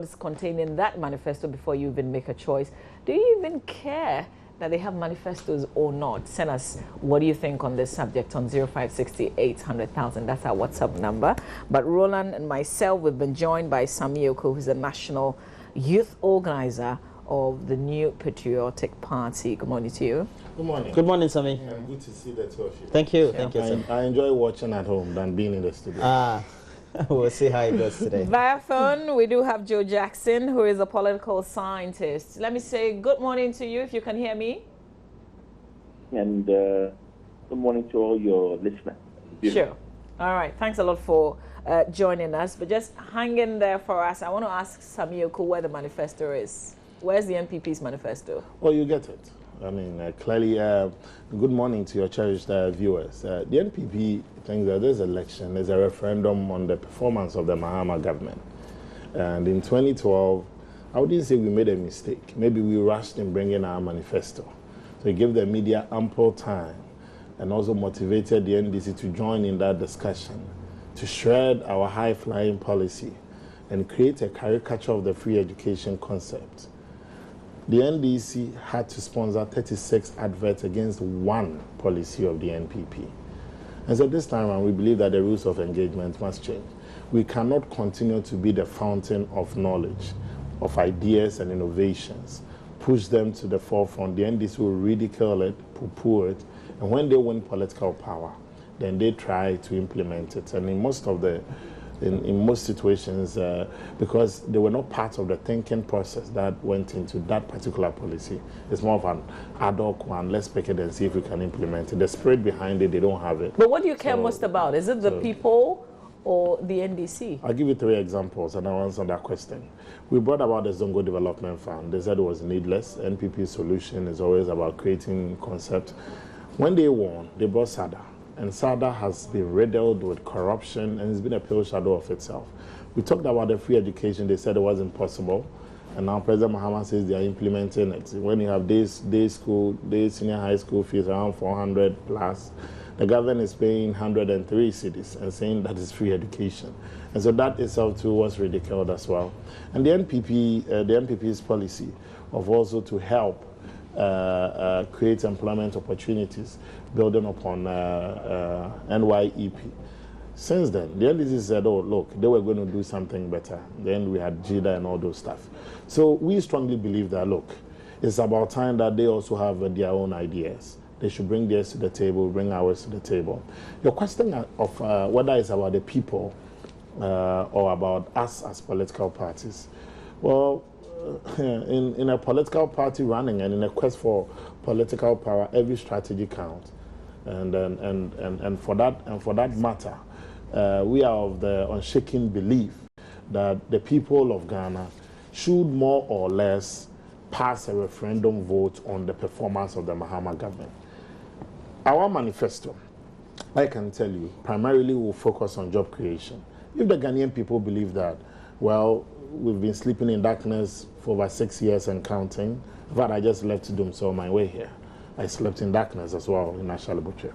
is contained in that manifesto before you even make a choice. Do you even care that they have manifestos or not? Send us what do you think on this subject on 0560 800,000. That's our WhatsApp number. But Roland and myself, we've been joined by Sami Oko, who's the national youth organizer of the new Patriotic Party. Good morning to you. Good morning. Good morning, Sami. Yeah, good to see the two of you. Thank you. Thank you, sir. I enjoy watching at home than being in the studio. We'll see how it goes today. Via phone, we do have Joe Jackson, who is a political scientist. Let me say good morning to you if you can hear me. And good morning to all your listeners. Sure. All right. Thanks a lot for joining us. But just hang in there for us. I want to ask Sami Oko where the manifesto is. Where's the NPP's manifesto? Well, you get it. I mean, clearly, good morning to your cherished viewers. The NPP thinks that this election is a referendum on the performance of the Mahama government. And in 2012, I wouldn't say we made a mistake. Maybe we rushed in bringing our manifesto. So we gave the media ample time and also motivated the NDC to join in that discussion, to shred our high-flying policy and create a caricature of the free education concept. The NDC had to sponsor 36 adverts against one policy of the NPP. And so this time around, we believe that the rules of engagement must change. We cannot continue to be the fountain of knowledge, of ideas and innovations, push them to the forefront. The NDC will ridicule it, poo-poo it, and when they win political power, then they try to implement it. And in most of the in most situations, because they were not part of the thinking process that went into that particular policy. It's more of an ad hoc one. Let's pick it and see if we can implement it. The spirit behind it, they don't have it. But what do you care most about? Is it the people or the NDC? I'll give you 3 examples and I'll answer that question. We brought about the Zongo Development Fund. They said it was needless. NPP's solution is always about creating concept. When they won, they brought SADA. And SADA has been riddled with corruption and it's been a pale shadow of itself. We talked about the free education. They said it wasn't possible. And now President Mahama says they are implementing it. When you have day senior high school fees around 400 plus, the government is paying 103 cities and saying that is free education. And so that itself too was ridiculed as well. And the NPP's policy of also to help create employment opportunities, building upon NYEP. Since then, the NDC said, oh, look, they were going to do something better. Then we had JIDA and all those stuff. So we strongly believe that, look, it's about time that they also have their own ideas. They should bring theirs to the table, bring ours to the table. Your question of whether it's about the people or about us as political parties, well, in a political party running and in a quest for political power, every strategy counts. And for that matter, we are of the unshaken belief that the people of Ghana should more or less pass a referendum vote on the performance of the Mahama government. Our manifesto, I can tell you, primarily will focus on job creation. If the Ghanaian people believe that, well, we've been sleeping in darkness for over 6 years and counting. In fact, I just left Dumso on my way here. I slept in darkness as well in Ashalabuche.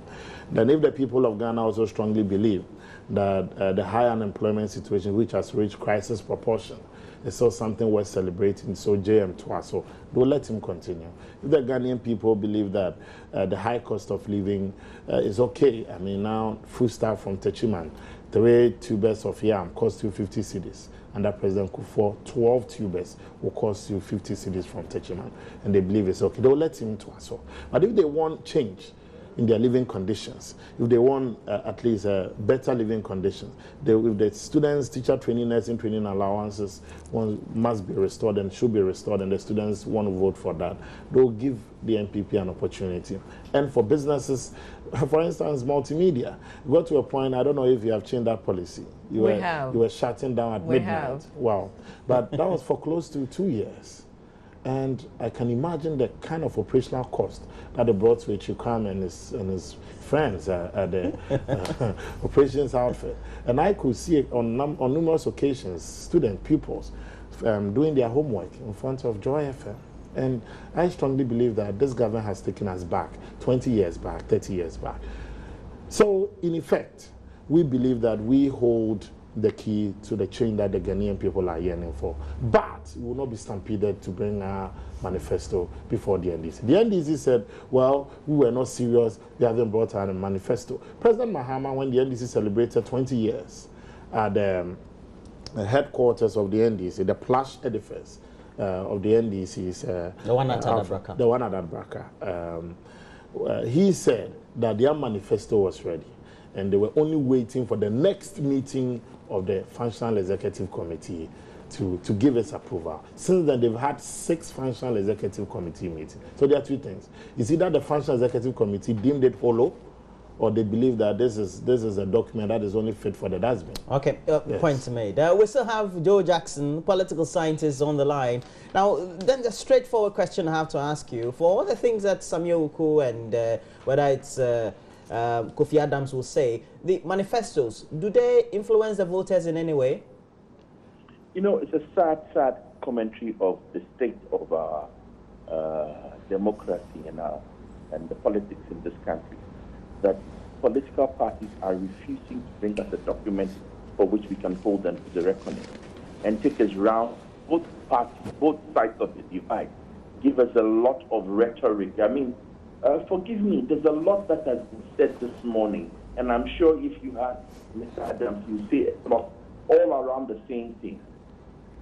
Then if the people of Ghana also strongly believe that the high unemployment situation, which has reached crisis proportion, is still something worth celebrating, so JM Twa, so don't let him continue. If the Ghanaian people believe that the high cost of living is okay, I mean now food stuff from Techiman, 3 tubers of yam cost you 50 cedis. Under President Kufuor, 12 tubers will cost you 50 cedis from Techiman. And they believe it's okay. They'll let him to us. But if they want change in their living conditions, if they want at least better living conditions, if the students' teacher training, nursing training allowances must be restored and should be restored, and the students want to vote for that, they'll give the NPP an opportunity. And for businesses, for instance, multimedia, we got to a point, I don't know if you have changed that policy. You were shutting down at midnight. Wow. But that was for close to 2 years. And I can imagine the kind of operational cost that they brought to Chukam and his friends at the operations outfit. And I could see it on numerous occasions, student pupils doing their homework in front of Joy FM. And I strongly believe that this government has taken us back 20 years back, 30 years back. So, in effect, we believe that we hold the key to the change that the Ghanaian people are yearning for. But we will not be stampeded to bring our manifesto before the NDC. The NDC said, well, we were not serious, we haven't brought our manifesto. President Mahama, when the NDC celebrated 20 years at the headquarters of the NDC, the plush edifice of the NDC is the one at Adabraka. The one at Adabraka. He said that their manifesto was ready, and they were only waiting for the next meeting of the Functional Executive Committee to give its approval. Since then, they've had 6 Functional Executive Committee meetings. So there are 2 things. It's either the Functional Executive Committee deemed it hollow, or they believe that this is a document that is only fit for the dustbin. Okay, yes. Point made. We still have Joe Jackson, political scientist, on the line. Now, then the straightforward question I have to ask you, for all the things that Samuel Uku and whether it's Kofi Adams will say, the manifestos, do they influence the voters in any way? You know, it's a sad commentary of the state of our democracy and the politics in this country, that political parties are refusing to bring us a document for which we can hold them to the reckoning and take us round. Both parties, both sides of the divide, give us a lot of rhetoric. I mean, forgive me, there's a lot that has been said this morning, and I'm sure if you had Mr. Adams, you say a lot all around the same thing.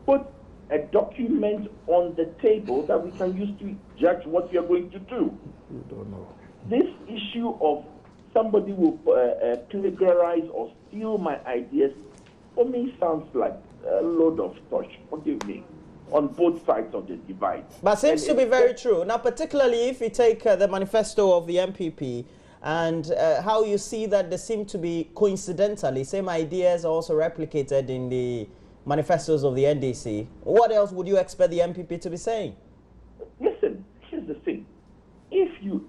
Put a document on the table that we can use to judge what we are going to do. You don't know. This issue of somebody will plagiarize or steal my ideas, for me sounds like a load of tosh, forgive me, on both sides of the divide. But seems to be very true. Now, particularly if you take the manifesto of the MPP and how you see that they seem to be coincidentally, same ideas are also replicated in the manifestos of the NDC. What else would you expect the MPP to be saying? Listen, here's the thing. If you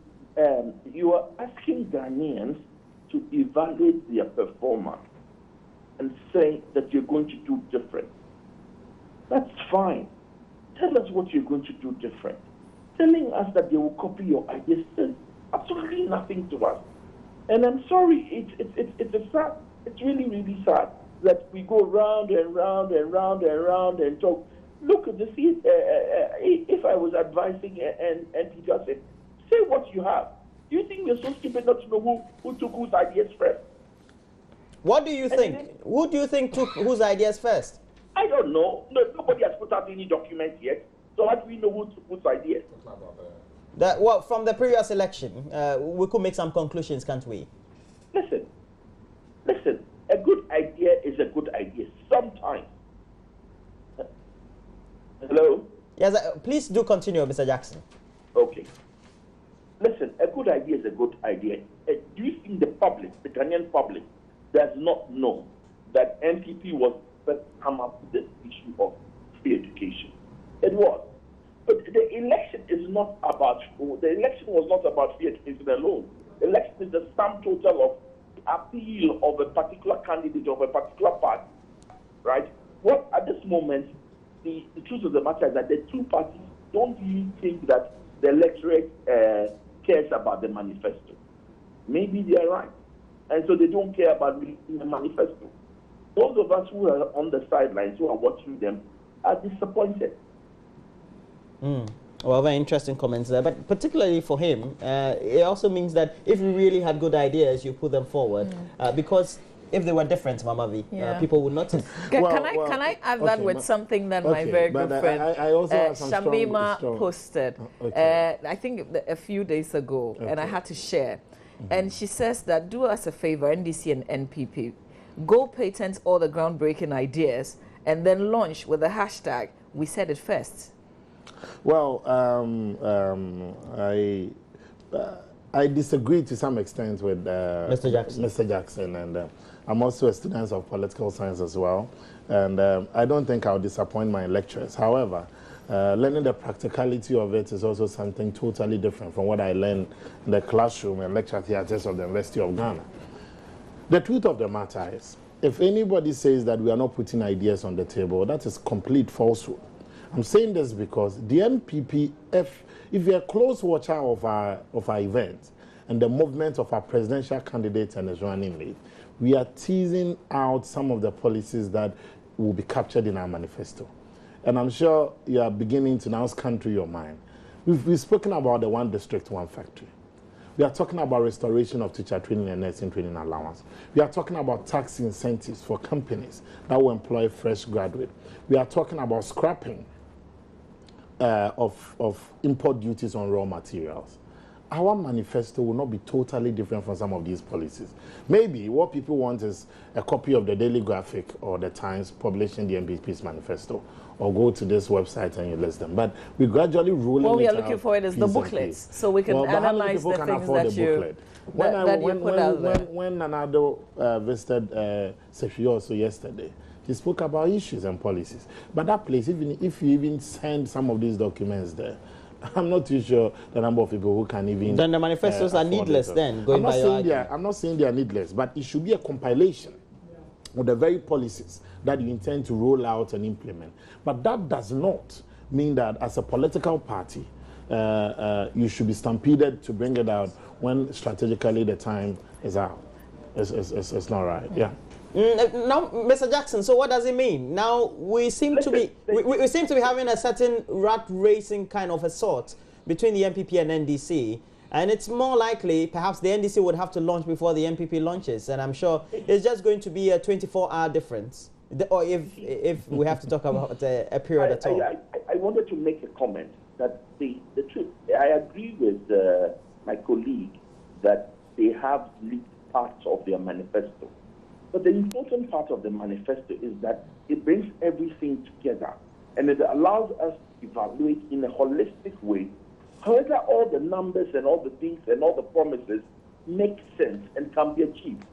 are asking Ghanaians to evaluate their performance and say that you're going to do different, that's fine. Tell us what you're going to do different. Telling us that they will copy your ideas says absolutely nothing to us. And I'm sorry, it's really, really sad that we go round and round and round and round and talk. Look at this. If I was advising and Peter said, say what you have. Do you think we're so stupid not to know who took whose ideas first? What do you think? Who do you think took whose ideas first? I don't know. No, nobody has put out any document yet. So how do we know who took whose ideas? Well, from the previous election, we could make some conclusions, can't we? Listen. A good idea is a good idea. Sometimes. Hello? Yes, please do continue, Mr. Jackson. Okay. Listen, a good idea is a good idea. Do you think the public, the Ghanaian public, does not know that NPP was first come up with this issue of free education? It was. But the election was not about free education alone. The election is the sum total of appeal of a particular candidate of a particular party, right? What at this moment, the truth of the matter is that the two parties don't really think that the electorate cares about the manifesto. Maybe they are right, and so they don't care about releasing the manifesto. Those of us who are on the sidelines, who are watching them, are disappointed. Well, very interesting comments there. But particularly for him, it also means that if you really had good ideas, you put them forward. Because if they were different, Mama V, people would notice. Can I add that with something that my very good friend I also have some Shamima strong. posted, I think a few days ago, and I had to share. And she says that do us a favor, NDC and NPP, go patent all the groundbreaking ideas and then launch with the hashtag, we said it first. Well, I disagree to some extent with Mr. Jackson, and I'm also a student of political science as well, and I don't think I'll disappoint my lecturers. However, learning the practicality of it is also something totally different from what I learned in the classroom and lecture theatres of the University of Ghana. The truth of the matter is, if anybody says that we are not putting ideas on the table, that is complete falsehood. I'm saying this because the NPP, if you're a close watcher of our events and the movement of our presidential candidate and his running mate, We are teasing out some of the policies that will be captured in our manifesto. And I'm sure you are beginning to now scan through your mind. We've spoken about the one district, one factory. We are talking about restoration of teacher training and nursing training allowance. We are talking about tax incentives for companies that will employ fresh graduates. We are talking about scrapping of import duties on raw materials. Our manifesto will not be totally different from some of these policies. Maybe what people want is a copy of the Daily Graphic or the Times publishing the MPP's manifesto, or go to this website and you list them. But we gradually rolling what we are it looking out for is the booklets, so we can analyze the things that you put out there. When Nanado visited Sefi also yesterday, he spoke about issues and policies. But that place, even if you even send some of these documents there, I'm not too sure the number of people who can even. Then the manifestos are needless. Then going by your argument. I'm not saying they are needless, but it should be a compilation of the very policies that you intend to roll out and implement. But that does not mean that as a political party, you should be stampeded to bring it out when strategically the time is out. It's not right. Yeah. Now, Mr. Jackson, so what does it mean? Now we seem to be having a certain rat racing kind of a sort between the MPP and NDC, and it's more likely perhaps the NDC would have to launch before the MPP launches, and I'm sure it's just going to be a 24-hour difference, or if we have to talk about a period at all. I wanted to make a comment that the truth. I agree with my colleague that they have leaked parts of their manifesto. But the important part of the manifesto is that it brings everything together and it allows us to evaluate in a holistic way whether all the numbers and all the things and all the promises make sense and can be achieved.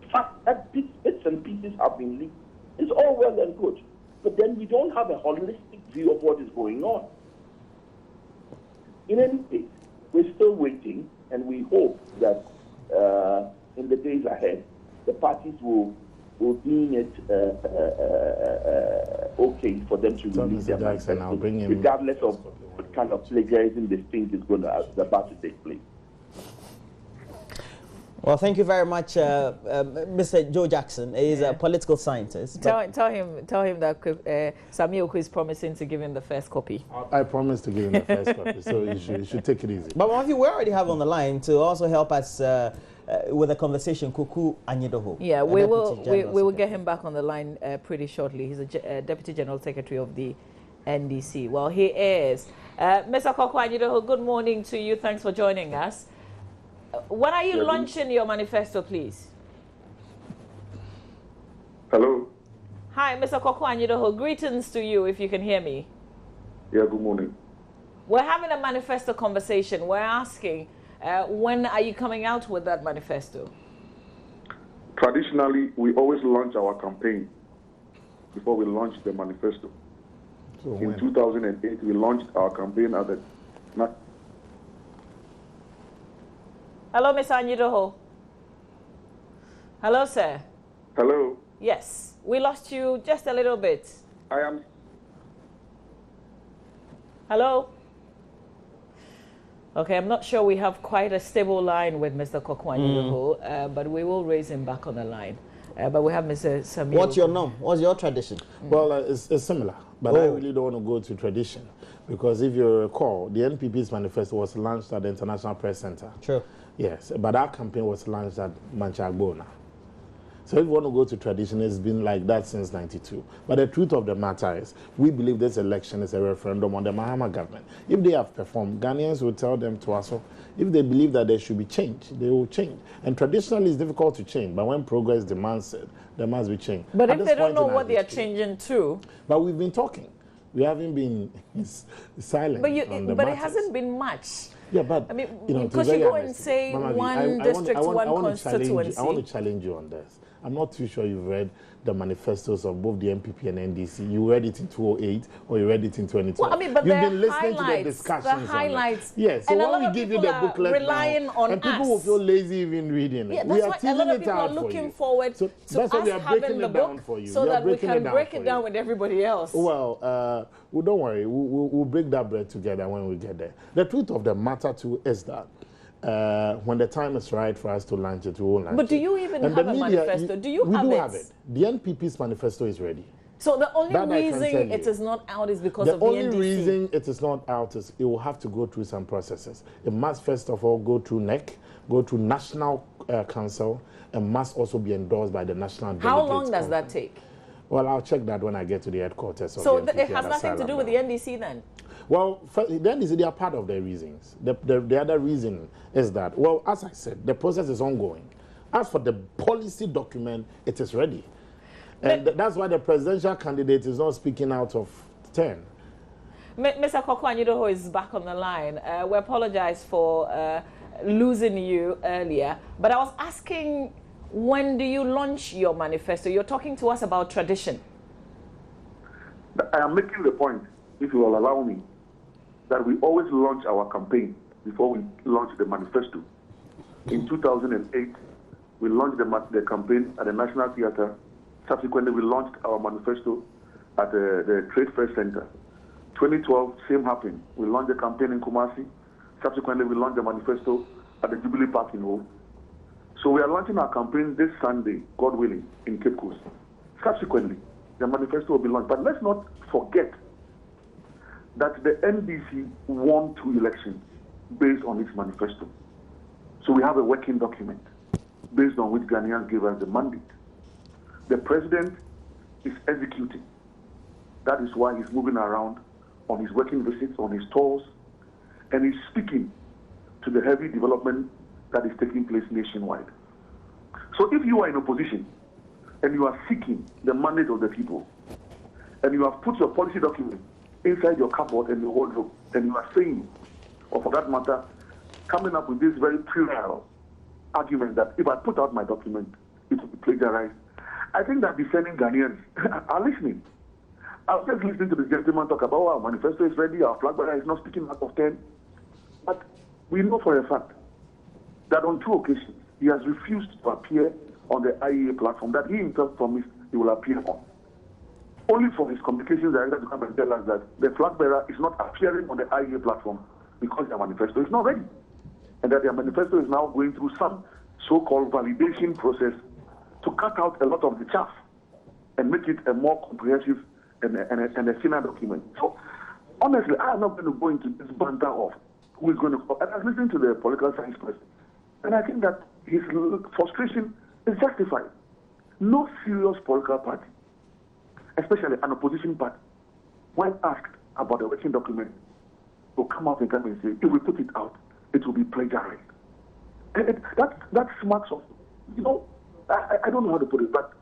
The fact that bits and pieces have been leaked is all well and good, but then we don't have a holistic view of what is going on. In any case, we're still waiting, and we hope that in the days ahead, the parties will deem it okay for them to release their manifesto, regardless of what kind of plagiarism they think is about to take place. Well, thank you very much, Mr. Joe Jackson. He is a political scientist. Tell him that Samuel is promising to give him the first copy. I promise to give him the first copy, so you should take it easy. But Mafi, we already have on the line to also help us with a conversation, Kuku Anyidoho. Yeah, we will get him back on the line pretty shortly. He's a Deputy General Secretary of the NDC. Well, he is. Mr. Kuku Anyidoho, good morning to you. Thanks for joining us. When are you launching your manifesto, please? Hello. Hi, Mr. Kuku Anyidoho. Greetings to you, if you can hear me. Yeah, good morning. We're having a manifesto conversation. We're asking, when are you coming out with that manifesto? Traditionally, we always launch our campaign before we launch the manifesto. So in 2008, we launched our campaign at the... Hello, Mr. Anyidoho. Hello, sir. Hello. Yes, we lost you just a little bit. I am... Hello? Okay, I'm not sure we have quite a stable line with Mr. Kuku Anyidoho, but we will raise him back on the line. But we have Mr. Samuel. What's your norm? What's your tradition? Well, it's similar, but I really don't want to go to tradition. Because if you recall, the NPP's manifesto was launched at the International Press Center. Sure. Yes, but our campaign was launched at Manchagbona. So if you want to go to tradition, it's been like that since '92. But the truth of the matter is, we believe this election is a referendum on the Mahama government. If they have performed, Ghanaians will tell them to us. If they believe that there should be change, they will change. And traditionally, it's difficult to change. But when progress demands it, there must be change. But if they don't know what they are changing to... But we've been talking. We haven't been silent. But it hasn't been much. Yeah, but I mean, because you go and say one district, one constituency. I want to challenge you on this. I'm not too sure you've read the manifestos of both the MPP and NDC. You read it in 2008 or you read it in 2012. Well, I mean, but you've been listening to the discussions. The highlights. Yes, so when we give you the booklet relying now, on and people will feel lazy even reading it. Yeah, that's why a lot of people are looking forward to us having the book so that we can break it down with everybody else. Well, don't worry. We'll break that bread together when we get there. The truth of the matter too is that When the time is right for us to launch it, we will launch it. But do you even have a manifesto? Do you we have do it? have it. The NPP's manifesto is ready. So the only That reason it is not out is because of the only NDC? reason it is not out is it will have to go through some processes. It must first of all go through NEC, go through National Council, and must also be endorsed by the National Delegates. How long does that take? Well, I'll check that when I get to the headquarters. So of the NPP it has nothing to do with the NDC then? Well, the NDC, they are part of the reasons. The other reason is that, well, as I said, the process is ongoing. As for the policy document, it is ready. And that's why the presidential candidate is not speaking out of 10. Mr. Kokwanyidoho is back on the line. We apologize for losing you earlier, but I was asking, when do you launch your manifesto? You're talking to us about tradition. I am making the point, if you will allow me, that we always launch our campaign before we launch the manifesto. In 2008, we launched the campaign at the National Theatre. Subsequently, we launched our manifesto at the Trade Fair Center. 2012, same happened. We launched the campaign in Kumasi. Subsequently, we launched the manifesto at the Jubilee Park in Ho. So we are launching our campaign this Sunday, God willing, in Cape Coast. Subsequently, the manifesto will be launched. But let's not forget that the NDC won 2 elections based on its manifesto. So we have a working document based on which Ghanaians gave us the mandate. The president is executing. That is why he's moving around on his working visits, on his tours, and he's speaking to the heavy development that is taking place nationwide. So if you are in opposition and you are seeking the mandate of the people, and you have put your policy document inside your cupboard and your wardrobe, and you are saying, or for that matter, coming up with this very puerile argument that if I put out my document, it will be plagiarized, I think that discerning Ghanaians are listening. I was just listening to the gentleman talk about our manifesto is ready, our flag bearer is not speaking out of 10. But we know for a fact that on 2 occasions, he has refused to appear on the IEA platform that he himself promised he will appear on. Only for his communications director to come and tell us that the flag bearer is not appearing on the IEA platform because their manifesto is not ready. And that their manifesto is now going through some so-called validation process to cut out a lot of the chaff and make it a more comprehensive and a thinner document. So, honestly, I am not going to go into this banter of who is going to... And I was listening to the political science person, and I think that his frustration is justified. No serious political party, especially an opposition party, when asked about the working document, will come out and come and say, if we put it out, it will be plagiarized. And that smacks of, I don't know how to put it, but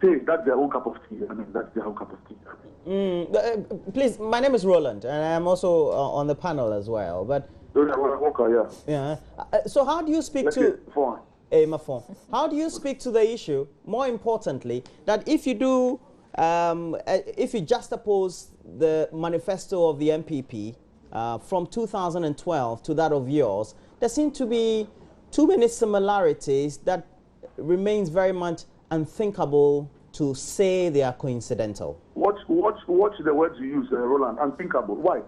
hey, that's their own cup of tea. I mean, that's their own cup of tea. Please, my name is Roland, and I'm also on the panel as well. But yeah. So how do you speak to... How do you speak to the issue, more importantly, that if you do, if you juxtapose the manifesto of the MPP from 2012 to that of yours, there seem to be too many similarities that remains very much unthinkable to say they are coincidental. Watch the words you use, Roland, unthinkable. Why?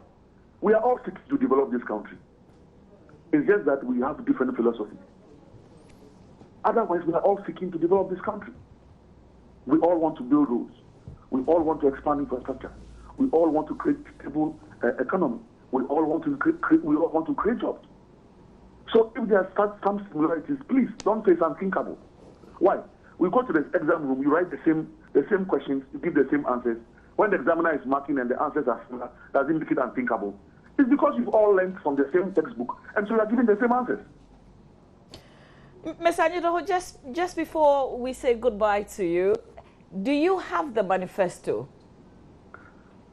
We are all seeking to develop this country. It's just that we have different philosophies. Otherwise, we are all seeking to develop this country. We all want to build roads. We all want to expand infrastructure. We all want to create stable economy. We all want to create jobs. So if there are some similarities, please don't say it's unthinkable. Why? We go to the exam room, you write the same questions, you give the same answers. When the examiner is marking and the answers are similar, does it make it unthinkable? It's because you've all learned from the same textbook, and so you are giving the same answers. Ms. Anyidoho, just before we say goodbye to you, do you have the manifesto?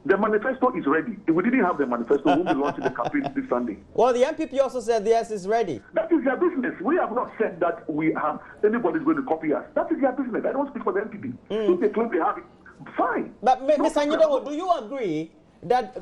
The manifesto is ready. If we didn't have the manifesto, we won't be launching the campaign this Sunday. Well, the MPP also said yes, it's ready. That is their business. We have not said that we have anybody's going to copy us. That is their business. I don't speak for the MPP. If they claim they have it, fine. But Ms. Anyidoho, do you agree that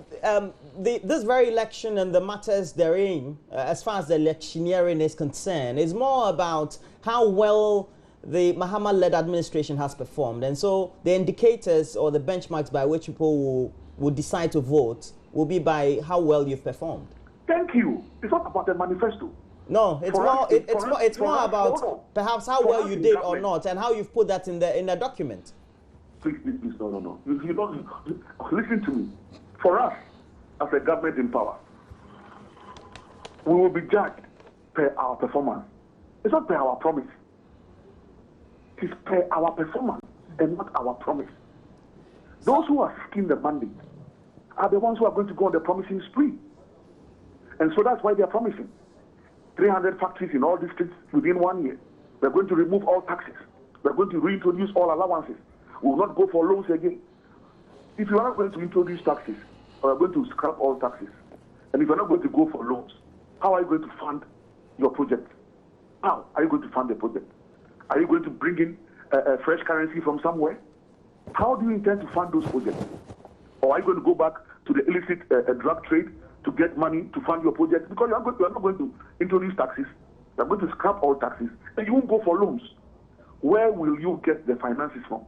this very election and the matters therein, as far as the electioneering is concerned, is more about how well the Mahama-led administration has performed, and so the indicators or the benchmarks by which people will decide to vote will be by how well you've performed? Thank you. It's not about the manifesto. No, it's For more. us, It's for more us, about hold on. perhaps how For well us you in did or government. not, and how you've put that in the document. Please, no. You don't listen to me. For us, as a government in power, we will be judged per our performance. It's not per our promise. It's per our performance and not our promise. Those who are seeking the mandate are the ones who are going to go on the promising spree. And so that's why they are promising 300 factories in all districts within 1 year. We're going to remove all taxes. We're going to reintroduce all allowances. We will not go for loans again. If you are not going to introduce taxes, or are going to scrap all taxes, and if you're not going to go for loans, how are you going to fund your project? How are you going to fund the project? Are you going to bring in a fresh currency from somewhere? How do you intend to fund those projects? Or are you going to go back to the illicit drug trade to get money to fund your project? Because you are not going to introduce taxes. You are going to scrap all taxes, and you won't go for loans. Where will you get the finances from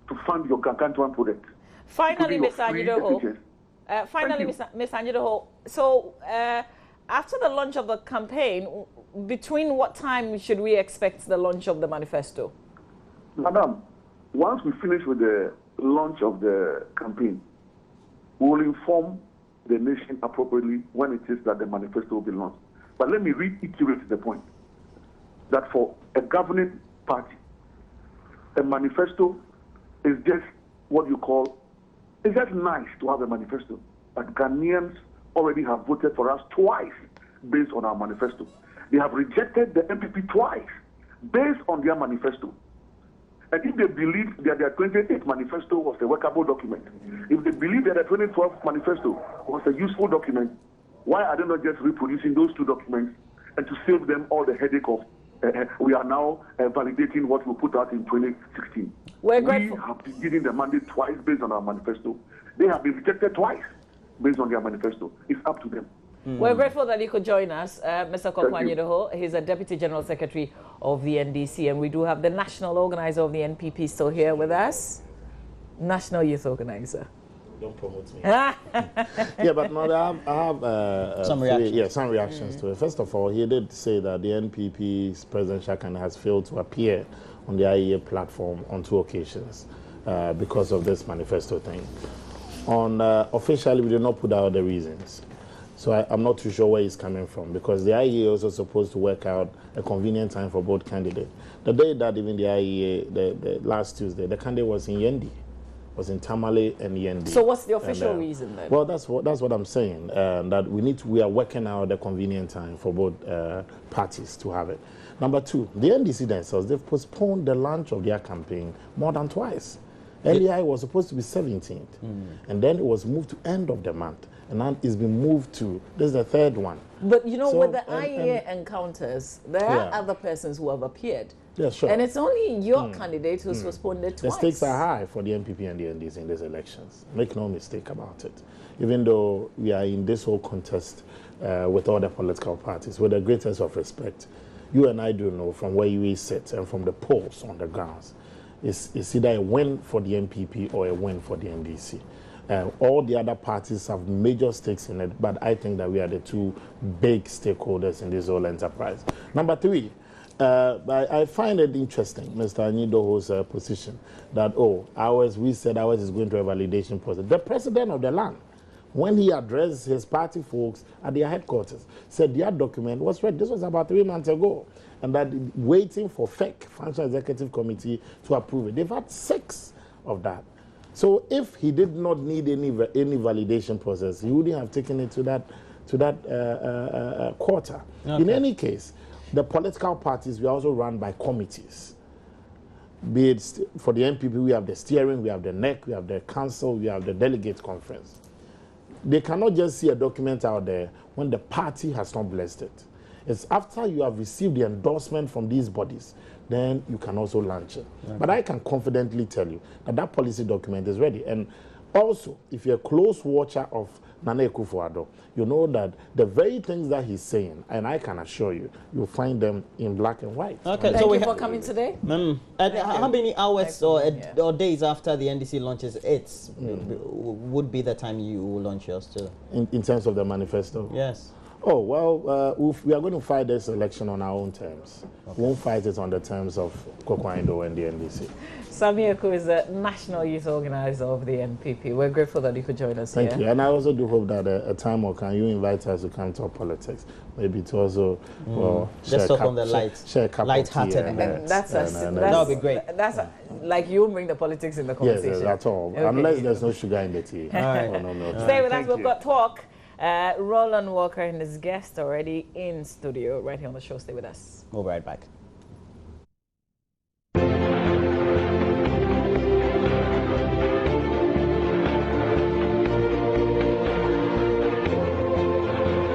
to fund your gargantuan project? Finally, Ms. Anjidoho. Ms. Anjidoho. So, after the launch of the campaign, between what time should we expect the launch of the manifesto? Madam, once we finish with the launch of the campaign, we will inform the nation appropriately when it is that the manifesto will be launched. But let me reiterate the point that for a governing party, a manifesto is just what you call, it's just nice to have a manifesto. But Ghanaians already have voted for us twice based on our manifesto. They have rejected the MPP twice based on their manifesto. And if they believe that their 2008 manifesto was a workable document, if they believe that the 2012 manifesto was a useful document, why are they not just reproducing those two documents and to save them all the headache of we are now validating what we put out in 2016? We have been given the mandate twice based on our manifesto. They have been rejected twice based on their manifesto. It's up to them. We're grateful that you could join us, Mr. Anjidoho. He's a Deputy General Secretary of the NDC, and we do have the National Organizer of the NPP still here with us. National Youth Organizer. Don't promote me. Yeah, but no, I have some reactions. Yeah, some reactions to it. First of all, he did say that the NPP's President Shakan has failed to appear on the IEA platform on 2 occasions because of this manifesto thing. Officially, we did not put out the reasons. So I'm not too sure where he's coming from, because the IEA also supposed to work out a convenient time for both candidates. The day that even the IEA, the last Tuesday, the candidate was in Yendi, was in Tamale and Yendi. So what's the official reason then? Well, that's what I'm saying. That we are working out a convenient time for both parties to have it. Number 2, the NDC themselves, they've postponed the launch of their campaign more than twice. Earlier it was supposed to be 17th, and then it was moved to end of the month. And now it's been moved to, this is the 3rd one. But you know, so, with the IEA encounters, there are other persons who have appeared. Yeah, sure. And it's only your candidate who's postponed it twice. The stakes are high for the NPP and the NDC in these elections. Make no mistake about it. Even though we are in this whole contest with other political parties, with the greatest of respect, you and I do know from where you sit and from the polls on the grounds, it's either a win for the NPP or a win for the NDC. All the other parties have major stakes in it, but I think that we are the 2 big stakeholders in this whole enterprise. Number 3, I find it interesting, Mr. Anjidoho's position, that, we said ours is going through a validation process. The president of the land, when he addressed his party folks at their headquarters, said their document was ready. This was about 3 months ago, and that waiting for FEC, Functional Executive Committee, to approve it. They've had 6 of that. So if he did not need any validation process, he wouldn't have taken it to that quarter. Okay. In any case, the political parties were also run by committees. Be it for the NPP, we have the steering, we have the NEC, we have the council, we have the delegate conference. They cannot just see a document out there when the party has not blessed it. It's after you have received the endorsement from these bodies, then you can also launch it. Okay. But I can confidently tell you that that policy document is ready. And also, if you're a close watcher of Nana Akufo-Addo, you know that the very things that he's saying, and I can assure you, you'll find them in black and white. Okay, Thank you for coming today. How many hours or days after the NDC launches would be the time you will launch yours too? In terms of the manifesto? Yes. Oh, well, we are going to fight this election on our own terms. Okay. We won't fight it on the terms of Kokwaindo and the NDC. Sammy Oku is the National Youth Organizer of the NPP. We're grateful that you could join us Thank you. And I also do hope that a time will come, you invite us to come talk politics. Maybe to also just talk on the light-hearted. That would be great. That's like you bring the politics in the conversation. Yes, that's all. Okay. Unless there's no sugar in the tea. All right. No. Stay with us. We've got talk. Roland Walker and his guest already in studio right here on the show. Stay with us. We'll be right back.